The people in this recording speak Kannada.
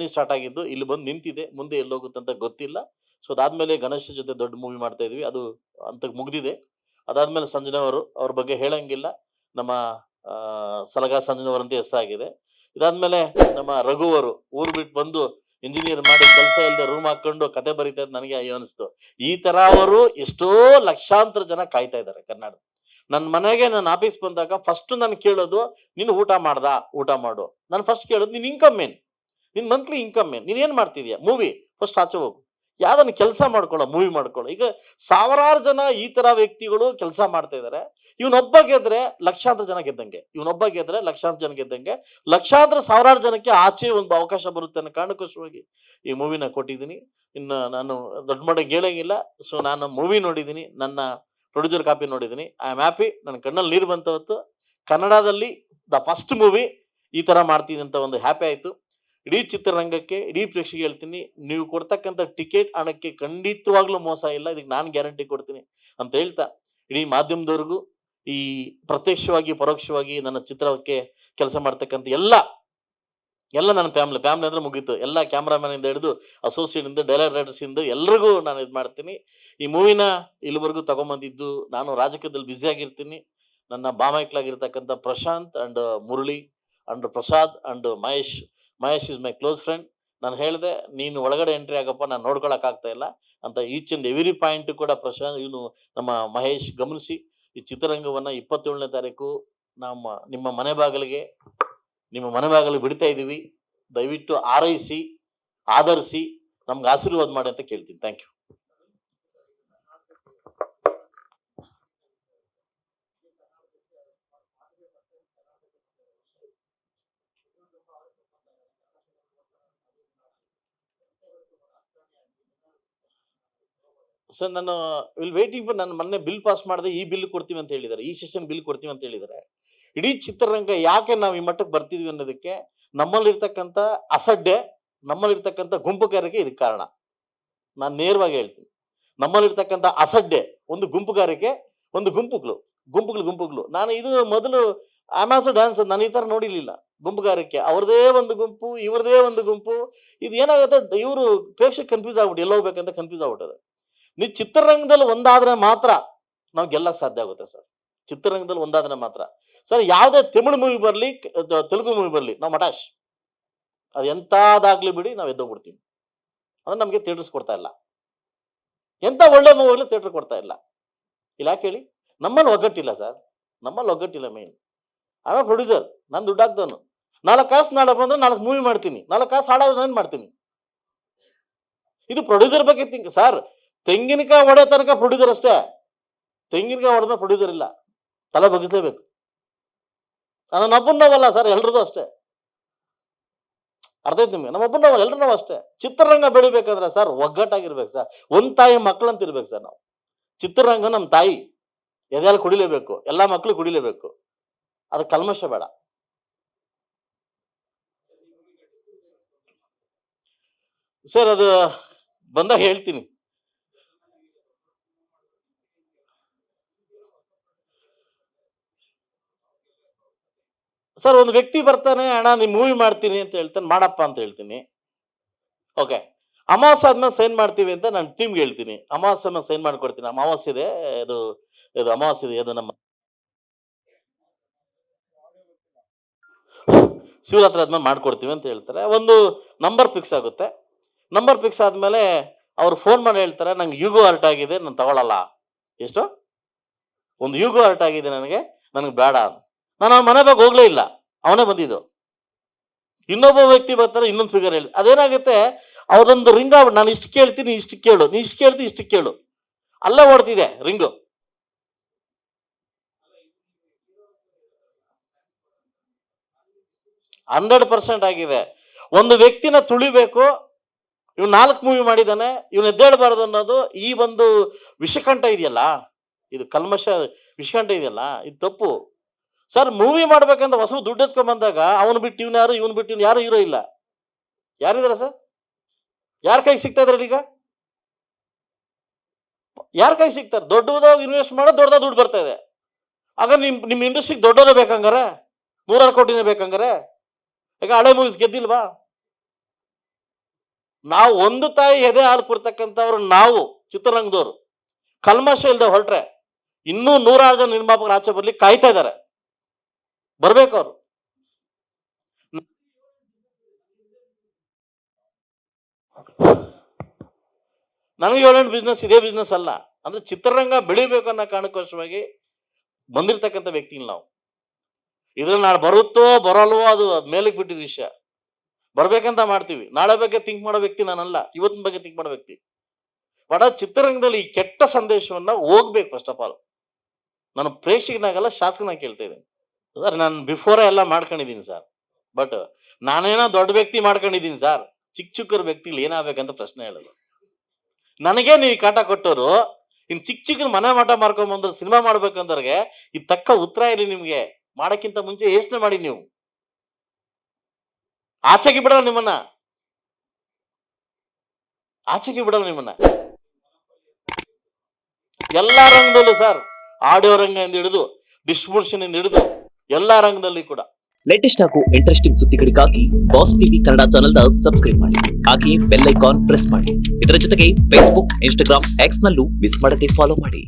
ಸ್ಟಾರ್ಟ್ ಆಗಿದ್ದು ಇಲ್ಲಿ ಬಂದು ನಿಂತಿದೆ, ಮುಂದೆ ಎಲ್ಲೋಗುತ್ತೆ ಅಂತ ಗೊತ್ತಿಲ್ಲ. ಸೊ ಅದಾದ್ಮೇಲೆ ಗಣೇಶ್ ಜೊತೆ ದೊಡ್ಡ ಮೂವಿ ಮಾಡ್ತಾ ಇದೀವಿ, ಅದು ಅಂತಕ್ಕೆ ಮುಗ್ದಿದೆ. ಅದಾದ್ಮೇಲೆ ಸಂಜನಾ ಅವ್ರ ಬಗ್ಗೆ ಹೇಳಂಗಿಲ್ಲ. ನಮ್ಮ ಸಲಗಾ ಸಂಜನಾ ಅಂತ ಹೆಸರಾಗಿದೆ. ಇದಾದ್ಮೇಲೆ ನಮ್ಮ ರಘು ಅವರು ಊರು ಬಿಟ್ಟು ಬಂದು ಇಂಜಿನಿಯರ್ ಮಾಡಿ ಕೆಲಸ ಇಲ್ಲದೆ ರೂಮ್ ಹಾಕೊಂಡು ಕತೆ ಬರೀತಾ ಇದ್ದು ನನಗೆ ಅಯ್ಯೋ ಅನಿಸ್ತು. ಈ ತರ ಅವರು ಎಷ್ಟೋ ಲಕ್ಷಾಂತರ ಜನ ಕಾಯ್ತಾ ಇದ್ದಾರೆ ಕರ್ನಾಟಕ. ನನ್ನ ಮನೆಗೆ ನನ್ನ ಆಫೀಸ್ ಬಂದಾಗ ಫಸ್ಟ್ ನಾನು ಕೇಳೋದು, ನೀನು ಊಟ ಮಾಡ್ದಾ, ಊಟ ಮಾಡು. ನಾನು ಫಸ್ಟ್ ಕೇಳೋದು, ನಿನ್ ಇನ್ಕಮ್ ಏನ್, ನಿನ್ ಮಂತ್ಲಿ ಇನ್ಕಮ್ ಏನ್, ನೀನ್ ಏನ್ ಮಾಡ್ತಿದ್ಯಾ, ಮೂವಿ ಫಸ್ಟ್ ಆಚೆ ಹೋಗು, ಯಾವ್ದನ್ನ ಕೆಲಸ ಮಾಡ್ಕೊಳ್ಳೋ, ಮೂವಿ ಮಾಡ್ಕೊಳ್ಳೋ. ಈಗ ಸಾವಿರಾರು ಜನ ಈ ತರ ವ್ಯಕ್ತಿಗಳು ಕೆಲಸ ಮಾಡ್ತಾ ಇದಾರೆ. ಇವನೊಬ್ಬ ಗೆದ್ರೆ ಲಕ್ಷಾಂತರ ಜನ ಗೆದ್ದಂಗೆ, ಇವನೊಬ್ಬ ಗೆದ್ರೆ ಲಕ್ಷಾಂತರ ಜನ ಗೆದ್ದಂಗೆ. ಲಕ್ಷಾಂತರ ಸಾವಿರಾರು ಜನಕ್ಕೆ ಆಚೆ ಒಂದು ಅವಕಾಶ ಬರುತ್ತೆ ಅನ್ನೋ ಕಾರಣಕ್ಕೋಸ್ಕರವಾಗಿ ಈ ಮೂವಿನ ಕೊಟ್ಟಿದ್ದೀನಿ. ಇನ್ನು ನಾನು ದೊಡ್ಡ ಮಟ್ಟಿಗೆ ಹೇಳಂಗಿಲ್ಲ. ಸೊ ನಾನು ಮೂವಿ ನೋಡಿದ್ದೀನಿ, ನನ್ನ ಪ್ರೊಡ್ಯೂಸರ್ ಕಾಪಿ ನೋಡಿದ್ದೀನಿ. I am happy. ನನ್ನ ಕಣ್ಣಲ್ಲಿ ನೀರು ಬಂತವತ್ತು. ಕನ್ನಡದಲ್ಲಿ ದ ಫಸ್ಟ್ ಮೂವಿ ಈ ತರ ಮಾಡ್ತೀನಿ ಅಂತ ಒಂದು ಹ್ಯಾಪಿ ಆಯ್ತು. ಇಡೀ ಚಿತ್ರರಂಗಕ್ಕೆ, ಇಡೀ ಪ್ರೇಕ್ಷಕರಿಗೆ ಹೇಳ್ತೀನಿ, ನೀವು ಕೊಡ್ತಕ್ಕಂಥ ಟಿಕೆಟ್ ಹಣಕ್ಕೆ ಖಂಡಿತವಾಗ್ಲೂ ಮೋಸ ಇಲ್ಲ, ಇದಕ್ಕೆ ನಾನು ಗ್ಯಾರಂಟಿ ಕೊಡ್ತೀನಿ ಅಂತ ಹೇಳ್ತಾ, ಇಡೀ ಮಾಧ್ಯಮದವ್ರಿಗೂ, ಈ ಪ್ರತ್ಯಕ್ಷವಾಗಿ ಪರೋಕ್ಷವಾಗಿ ನನ್ನ ಚಿತ್ರಕ್ಕೆ ಕೆಲಸ ಮಾಡ್ತಕ್ಕಂಥ ಎಲ್ಲ ನನ್ನ ಫ್ಯಾಮಿಲಿ ಅಂದ್ರೆ ಮುಗೀತು. ಎಲ್ಲ ಕ್ಯಾಮ್ರಾಮನ್ ಇಂದ ಹಿಡಿದು ಅಸೋಸಿಯೇಟ್ ಇಂದ ಡೈರೆಕ್ಟರ್ಸ್ ಇಂದ ಎಲ್ರಿಗೂ ನಾನು ಇದು ಮಾಡ್ತೀನಿ. ಈ ಮೂವಿನ ಇಲ್ಲಿವರೆಗೂ ತಗೊಂಬಂದಿದ್ದು, ನಾನು ರಾಜಕೀಯದಲ್ಲಿ ಬ್ಯುಸಿ ಆಗಿರ್ತೀನಿ. ನನ್ನ ಬಾಮೈಕ್ಲಾಗಿರ್ತಕ್ಕಂಥ Prashanth and Murali and Prasad and Mahesh is my close friend. ನಾನು ಹೇಳಿದೆ, ನೀನು ಒಳಗಡೆ ಎಂಟ್ರಿ ಆಗಪ್ಪ, ನಾನು ನೋಡ್ಕೊಳಕ್ ಆಗ್ತಾ ಇಲ್ಲ ಅಂತ. ಈಚ್ ಅಂಡ್ ಎವ್ರಿ ಪಾಯಿಂಟ್ ಕೂಡ ಪ್ರಶಾಂತ್, ಇವನು ನಮ್ಮ ಮಹೇಶ್ ಗಮನಿಸಿ ಈ ಚಿತ್ರರಂಗವನ್ನ 27ನೇ ತಾರೀಕು ನಿಮ್ಮ ಮನೆ ಬಾಗಿಲಿಗೆ ಬಿಡ್ತಾ ಇದೀವಿ. ದಯವಿಟ್ಟು ಆರೈಸಿ, ಆಧರಿಸಿ, ನಮ್ಗೆ ಆಶೀರ್ವಾದ ಮಾಡಿ ಅಂತ ಕೇಳ್ತೀನಿ. Thank you. ಸರ್ ನಾನು ವೇಟಿಂಗ್ ಫಾರ್, ನಾನು ಮೊನ್ನೆ ಬಿಲ್ ಪಾಸ್ ಮಾಡಿದೆ, ಈ ಬಿಲ್ ಕೊಡ್ತೀವಿ ಅಂತ ಹೇಳಿದ್ದಾರೆ, ಈ ಸೆಷನ್ ಬಿಲ್ ಕೊಡ್ತೀವಿ ಅಂತ ಹೇಳಿದ್ದಾರೆ. ಇಡೀ ಚಿತ್ರರಂಗ ಯಾಕೆ ನಾವು ಈ ಮಟ್ಟಕ್ಕೆ ಬರ್ತಿದ್ವಿ ಅನ್ನೋದಕ್ಕೆ ನಮ್ಮಲ್ಲಿರ್ತಕ್ಕಂಥ ಅಸಡ್ಡೆ, ನಮ್ಮಲ್ಲಿರ್ತಕ್ಕಂಥ ಗುಂಪುಗಾರಿಕೆ ಇದಕ್ಕೆ ಕಾರಣ. ನಾನು ನೇರವಾಗಿ ಹೇಳ್ತೀನಿ, ನಮ್ಮಲ್ಲಿರ್ತಕ್ಕಂಥ ಅಸಡ್ಡೆ, ಒಂದು ಗುಂಪುಗಾರಿಕೆ, ಒಂದು ಗುಂಪುಗಳು. ನಾನು ಇದು ಮೊದಲು ಆಮಾಸೋ ಡ್ಯಾನ್ಸ್ ನಾನು ಈ ತರ ನೋಡಿರ್ಲಿಲ್ಲ. ಗುಂಪುಗಾರಿಕೆ, ಅವ್ರದೇ ಒಂದು ಗುಂಪು, ಇವ್ರದೇ ಒಂದು ಗುಂಪು. ಇದು ಏನಾಗುತ್ತೆ, ಇವರು ಪ್ರೇಕ್ಷಕ ಕನ್ಫ್ಯೂಸ್ ಆಗ್ಬಿಟ್ಟು ಎಲ್ಲ ಹೋಗ್ಬೇಕಂತ ಕನ್ಫ್ಯೂಸ್ ಆಗ್ಬಿಟ್ಟದೆ. ನೀವು ಚಿತ್ರರಂಗದಲ್ಲಿ ಒಂದಾದ್ರೆ ಮಾತ್ರ ನಾವು ಗೆಲ್ಲಕ್ಕೆ ಸಾಧ್ಯ ಆಗುತ್ತೆ ಸರ್. ಚಿತ್ರರಂಗದಲ್ಲಿ ಒಂದಾದ್ರೆ ಮಾತ್ರ ಸರ್. ಯಾವುದೇ ತಮಿಳು ಮೂವಿ ಬರಲಿ, ತೆಲುಗು ಮೂವಿ ಬರಲಿ, ನಾವು ಮಟಾಶ್, ಅದು ಎಂತಾದಾಗ್ಲಿ ಬಿಡಿ, ನಾವು ಎದ್ದೋಗ್ಬಿಡ್ತೀವಿ. ಅಂದ್ರೆ ನಮ್ಗೆ ಥಿಯೇಟರ್ಸ್ ಕೊಡ್ತಾ ಇಲ್ಲ. ಎಂತ ಒಳ್ಳೆ ಮೂವಿಗಳು ಥಿಯೇಟರ್ ಕೊಡ್ತಾ ಇಲ್ಲ. ಇಲ್ಲ ಯಾಕೆ ಹೇಳಿ? ನಮ್ಮಲ್ಲಿ ಒಗ್ಗಟ್ಟಿಲ್ಲ ಸರ್, ನಮ್ಮಲ್ಲಿ ಒಗ್ಗಟ್ಟಿಲ್ಲ. ಮೇನ್ ಆಮೇಲೆ ಪ್ರೊಡ್ಯೂಸರ್, ನಾನು ದುಡ್ಡು ಹಾಕ್ದವನು. 4 ಕಾಸು ನಾಳೆ ಬಂದ್ರೆ 4 ಮೂವಿ ಮಾಡ್ತೀನಿ, 4 ಕಾಸು ಹಾಳಾದ್ರೆ ನಾನು ಮಾಡ್ತೀನಿ. ಇದು ಪ್ರೊಡ್ಯೂಸರ್ ಬಗ್ಗೆ ತಿಂಕ್ ಸರ್. ತೆಂಗಿನಕಾಯಿ ಹೊಡೆ ತನಕ ಪ್ರೊಡ್ಯೂಸರ್ ಅಷ್ಟೇ, ತೆಂಗಿನಕಾಯಿ ಹೊಡೆದ ಪ್ರೊಡ್ಯೂಸರ್ ಇಲ್ಲ, ತಲೆ ಬಗ್ಗಿಸ್ಲೇಬೇಕು. ನಮ್ಮೊಬ್ಬನವಲ್ಲ ಸರ್, ಎಲ್ರದ್ದು ಅಷ್ಟೇ. ಅರ್ಥ ಆಯ್ತು ನಿಮ್ಗೆ? ನಮ್ಮೊಬ್ಬನವಲ್ಲ, ಎಲ್ರು ನಾವು ಅಷ್ಟೇ. ಚಿತ್ರರಂಗ ಬೆಳಿಬೇಕಾದ್ರೆ ಸರ್ ಒಗ್ಗಟ್ಟಾಗಿರ್ಬೇಕು ಸರ್. ಒಂದ್ ತಾಯಿ ಮಕ್ಕಳಂತ ಇರ್ಬೇಕು ಸರ್ ನಾವು. ಚಿತ್ರರಂಗ ನಮ್ಮ ತಾಯಿ, ಎದೆಯಲ್ಲಿ ಕುಡಿಲೇಬೇಕು, ಎಲ್ಲಾ ಮಕ್ಕಳು ಕುಡಿಲೇಬೇಕು. ಅದು ಕಲ್ಮಶ ಬೇಡ ಸರ್. ಅದು ಬಂದಾಗ ಹೇಳ್ತೀನಿ ಸರ್. ಒಂದು ವ್ಯಕ್ತಿ ಬರ್ತಾನೆ, ಅಣ್ಣ ನೀನ್ ಮೂವಿ ಮಾಡ್ತೀನಿ ಅಂತ ಹೇಳ್ತಾನೆ, ಮಾಡಪ್ಪ ಅಂತ ಹೇಳ್ತೀನಿ. ಓಕೆ, ಅಮಾವಾಸ್ಯೆ ಆದ್ಮೇಲೆ ಸೈನ್ ಮಾಡ್ತೀವಿ ಅಂತ ನಾನು ಟೀಮ್ಗೆ ಹೇಳ್ತೀನಿ. ಅಮಾವಾಸ್ಯೆ ಮೇಲೆ ಸೈನ್ ಮಾಡ್ಕೊಡ್ತೀನಿ. ಅಮಾವಾಸ್ಯೆ ಇದೆ, ಇದು ಅಮಾವಾಸ್ಯೆ ಇದೆ, ಅದು ನಮ್ಮ ಶಿವರಾತ್ರಿ ಆದ್ಮೇಲೆ ಮಾಡ್ಕೊಡ್ತೀವಿ ಅಂತ ಹೇಳ್ತಾರೆ. ಒಂದು ನಂಬರ್ ಫಿಕ್ಸ್ ಆಗುತ್ತೆ. ನಂಬರ್ ಫಿಕ್ಸ್ ಆದ್ಮೇಲೆ ಅವ್ರು ಫೋನ್ ಮಾಡಿ ಹೇಳ್ತಾರೆ, ನಂಗೆ ಯೂಗೋ ಹರ್ಟ್ ಆಗಿದೆ, ನಾನು ತಗೊಳ್ಳಲ್ಲ. ಎಷ್ಟು? ಒಂದು ಯೂಗೋ ಹರ್ಟ್ ಆಗಿದೆ ನನಗೆ ಬೇಡ. ನಾನು ಅವನ ಮನೆ ಬಗ್ಗೆ ಹೋಗ್ಲೇ ಇಲ್ಲ, ಅವನೇ ಬಂದಿದ್ದು. ಇನ್ನೊಬ್ಬ ವ್ಯಕ್ತಿ ಬರ್ತಾರೆ, ಇನ್ನೊಂದು ಫಿಗರ್ ಹೇಳಿ. ಅದೇನಾಗುತ್ತೆ, ಅವ್ರದೊಂದು ರಿಂಗ್ ಆಗ್ಬಿಟ್ಟು, ನಾನು ಇಷ್ಟು ಕೇಳ್ತೀನಿ, ಇಷ್ಟು ಕೇಳು, ನೀ ಇಷ್ಟು ಕೇಳ್ತೀನಿ, ಇಷ್ಟು ಕೇಳು, ಅಲ್ಲೇ ಓಡ್ತಿದೆ ರಿಂಗು. ಹಂಡ್ರೆಡ್ 100% ಆಗಿದೆ. ಒಂದು ವ್ಯಕ್ತಿನ ತುಳಿಬೇಕು, ಇವ್ನು 4 ಮೂವಿ ಮಾಡಿದಾನೆ, ಇವನು ಎದ್ದೇಳಬಾರ್ದು ಅನ್ನೋದು ಈ ಒಂದು ವಿಷಕಂಠ ಇದೆಯಲ್ಲ, ಇದು ಕಲ್ಮಶ ವಿಷಕಂಠ ಇದೆಯಲ್ಲ, ಇದು ತಪ್ಪು ಸರ್. ಮೂವಿ ಮಾಡ್ಬೇಕಂತ ಹೊಸ ದುಡ್ಡು ಎತ್ಕೊಂಡ್ ಬಂದಾಗ ಅವನು ಬಿಟ್ಟು ಇವ್ನು ಯಾರು, ಇವನು ಬಿಟ್ಟು ಇವ್ನು ಯಾರು ಹೀರೋ ಇಲ್ಲ. ಯಾರಿದಾರ ಸರ್? ಯಾರ ಕೈಗೆ ಸಿಗ್ತಾ ಇದ್ರಲ್ಲಿ ಈಗ? ಯಾರ ಕೈಗೆ ಸಿಗ್ತಾರೆ? ದೊಡ್ಡದಾಗ ಇನ್ವೆಸ್ಟ್ ಮಾಡೋ ದೊಡ್ಡದಾಗ ದುಡ್ಡು ಬರ್ತಾ ಇದೆ. ಆಗ ನಿಮ್ ಇಂಡಸ್ಟ್ರಿಗೆ ದೊಡ್ಡವರೇ ಬೇಕಂಗಾರೆ, 100 ಕೋಟಿನೇ ಬೇಕಂಗಾರೆ. ಈಗ ಹಳೆ ಮೂವೀಸ್ ಗೆದ್ದಿಲ್ವಾ? ನಾವು ಒಂದು ತಾಯಿ ಎದೆ ಹಾಲು ಕೊಡ್ತಕ್ಕಂಥವ್ರು ನಾವು ಚಿತ್ರರಂಗದವರು ಕಲ್ಮಶ ಇಲ್ಲದೆ ಹೊರಟ್ರೆ ಇನ್ನೂ 106 ಜನ ನಿರ್ಮಾಪಕರು ಆಚೆ ಬರ್ಲಿಕ್ಕೆ ಕಾಯ್ತಾ ಇದ್ದಾರೆ. ಬರ್ಬೇಕು ಅವರು. ನನಗೆ 7 ಬಿಸ್ನೆಸ್ ಇದೇ ಬಿಸ್ನೆಸ್ ಅಲ್ಲ. ಅಂದ್ರೆ ಚಿತ್ರರಂಗ ಬೆಳಿಬೇಕು ಅನ್ನೋ ಕಾರಣಕ್ಕೋಸ್ಕರವಾಗಿ ಬಂದಿರತಕ್ಕಂಥ ವ್ಯಕ್ತಿ ನಾವು. ಇದ್ರಲ್ಲಿ ನಾಳೆ ಬರುತ್ತೋ ಬರಲ್ವೋ ಅದು ಮೇಲಕ್ಕೆ ಬಿಟ್ಟಿದ ವಿಷಯ. ಬರ್ಬೇಕಂತ ಮಾಡ್ತೀವಿ. ನಾಳೆ ಬಗ್ಗೆ ಥಿಂಕ್ ಮಾಡೋ ವ್ಯಕ್ತಿ ನಾನಲ್ಲ, ಇವತ್ತಿನ ಬಗ್ಗೆ ಥಿಂಕ್ ಮಾಡೋ ವ್ಯಕ್ತಿ. ಬಟ್ ಚಿತ್ರರಂಗದಲ್ಲಿ ಈ ಕೆಟ್ಟ ಸಂದೇಶವನ್ನ ಹೋಗ್ಬೇಕು. ಫಸ್ಟ್ ಆಫ್ ಆಲ್ ನಾನು ಪ್ರೇಕ್ಷಕನಾಗಲ್ಲ, ಶಾಸಕನಾಗಿ ಕೇಳ್ತಾ ಇದ್ದೀನಿ ಸರ್. ನಾನು ಬಿಫೋರೇ ಎಲ್ಲ ಮಾಡ್ಕೊಂಡಿದ್ದೀನಿ ಸರ್. ಬಟ್ ನಾನೇನೋ ದೊಡ್ಡ ವ್ಯಕ್ತಿ ಮಾಡ್ಕೊಂಡಿದ್ದೀನಿ ಸರ್. ಚಿಕ್ಕ ವ್ಯಕ್ತಿಗಳು ಏನಾಗಬೇಕಂತ ಪ್ರಶ್ನೆ ಹೇಳೋದು. ನನಗೆ ನೀವು ಕಾಟ ಕೊಟ್ಟವರು ಇನ್ ಚಿಕ್ಕ ಮನೆ ಮಾಟ ಮಾರ್ಕೊಂಡ್ ಬಂದ್ರೆ ಸಿನಿಮಾ ಮಾಡ್ಬೇಕಂದ್ರಿಗೆ ಈ ತಕ್ಕ ಉತ್ತರ ಇರಲಿ ನಿಮ್ಗೆ. ಮಾಡಕ್ಕಿಂತ ಮುಂಚೆ ಯೋಚನೆ ಮಾಡಿ. ನೀವು ಆಚೆಗೆ ಬಿಡಲ್ಲ ನಿಮ್ಮನ್ನ, ಆಚೆಗೆ ಬಿಡಲ್ಲ ನಿಮ್ಮನ್ನ. ಎಲ್ಲಾ ರಂಗದಲ್ಲೂ ಸರ್, ಆಡಿಯೋ ರಂಗದಿಂದ ಹಿಡಿದು ಡಿಸ್ಟ್ರಿಬ್ಯೂಷನ್ ಇಂದ ಹಿಡಿದು ಎಲ್ಲಾ ರಂಗದಲ್ಲಿ ಕೂಡ. ಲೇಟೆಸ್ಟ್ ಹಾಗೂ ಇಂಟ್ರೆಸ್ಟಿಂಗ್ ಸುದ್ದಿಗಳಿಗಾಗಿ ಬಾಸ್ ಟಿವಿ ಕನ್ನಡ ಚಾನೆಲ್ ನ ಸಬ್ಸ್ಕ್ರೈಬ್ ಮಾಡಿ. ಹಾಗೆ ಬೆಲ್ ಐಕಾನ್ ಪ್ರೆಸ್ ಮಾಡಿ. ಇದರ ಜೊತೆಗೆ ಫೇಸ್ಬುಕ್, ಇನ್ಸ್ಟಾಗ್ರಾಮ್, ಎಕ್ಸ್ ನಲ್ಲೂ ಮಿಸ್ ಮಾಡದೆ ಫಾಲೋ ಮಾಡಿ.